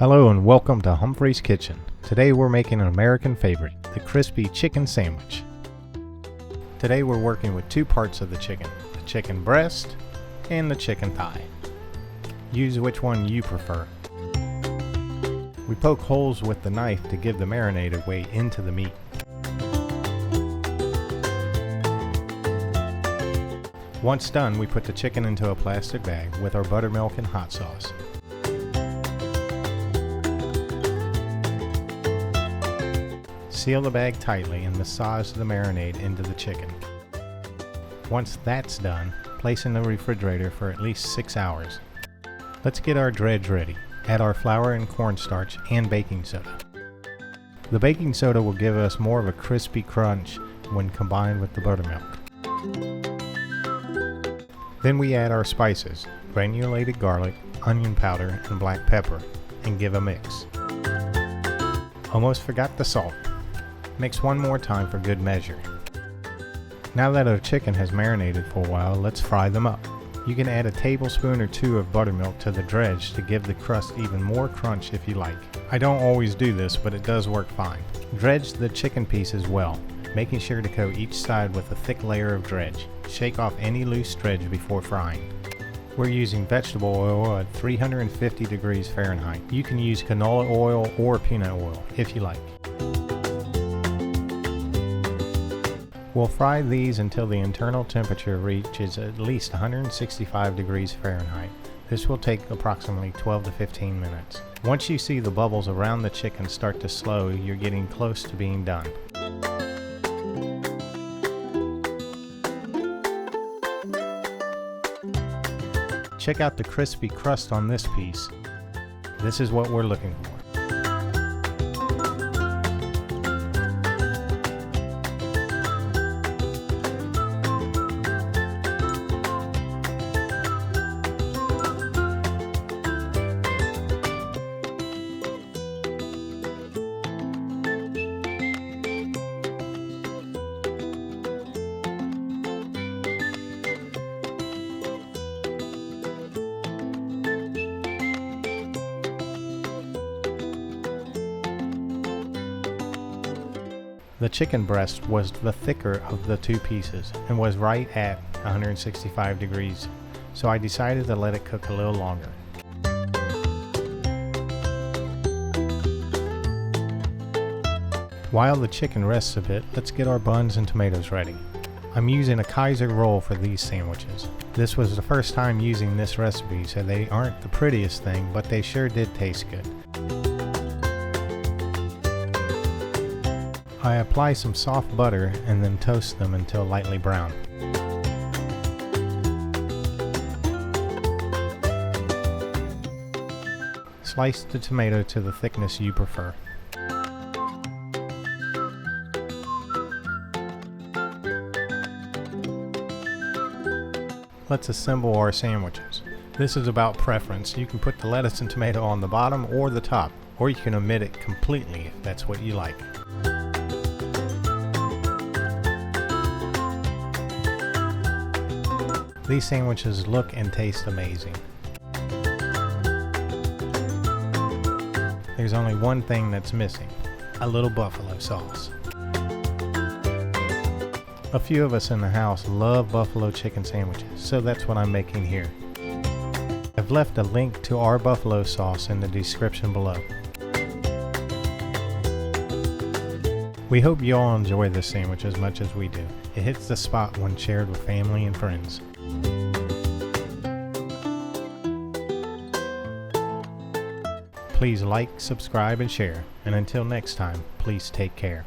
Hello and welcome to Humphrey's Kitchen. Today we're making an American favorite, the crispy chicken sandwich. Today we're working with two parts of the chicken breast and the chicken thigh. Use which one you prefer. We poke holes with the knife to give the marinade a way into the meat. Once done, we put the chicken into a plastic bag with our buttermilk and hot sauce. Seal the bag tightly and massage the marinade into the chicken. Once that's done, place in the refrigerator for at least 6 hours. Let's get our dredge ready. Add our flour and cornstarch and baking soda. The baking soda will give us more of a crispy crunch when combined with the buttermilk. Then we add our spices, granulated garlic, onion powder, and black pepper, and give a mix. Almost forgot the salt. Mix one more time for good measure. Now that our chicken has marinated for a while, let's fry them up. You can add a tablespoon or two of buttermilk to the dredge to give the crust even more crunch if you like. I don't always do this, but it does work fine. Dredge the chicken pieces well, making sure to coat each side with a thick layer of dredge. Shake off any loose dredge before frying. We're using vegetable oil at 350 degrees Fahrenheit. You can use canola oil or peanut oil if you like. We'll fry these until the internal temperature reaches at least 165 degrees Fahrenheit. This will take approximately 12 to 15 minutes. Once you see the bubbles around the chicken start to slow, you're getting close to being done. Check out the crispy crust on this piece. This is what we're looking for. The chicken breast was the thicker of the two pieces and was right at 165 degrees, so I decided to let it cook a little longer. While the chicken rests a bit, let's get our buns and tomatoes ready. I'm using a Kaiser roll for these sandwiches. This was the first time using this recipe, so they aren't the prettiest thing, but they sure did taste good. I apply some soft butter and then toast them until lightly brown. Slice the tomato to the thickness you prefer. Let's assemble our sandwiches. This is about preference. You can put the lettuce and tomato on the bottom or the top, or you can omit it completely if that's what you like. These sandwiches look and taste amazing. There's only one thing that's missing, a little buffalo sauce. A few of us in the house love buffalo chicken sandwiches, so that's what I'm making here. I've left a link to our buffalo sauce in the description below. We hope you all enjoy this sandwich as much as we do. It hits the spot when shared with family and friends. Please like, subscribe, and share. And until next time, please take care.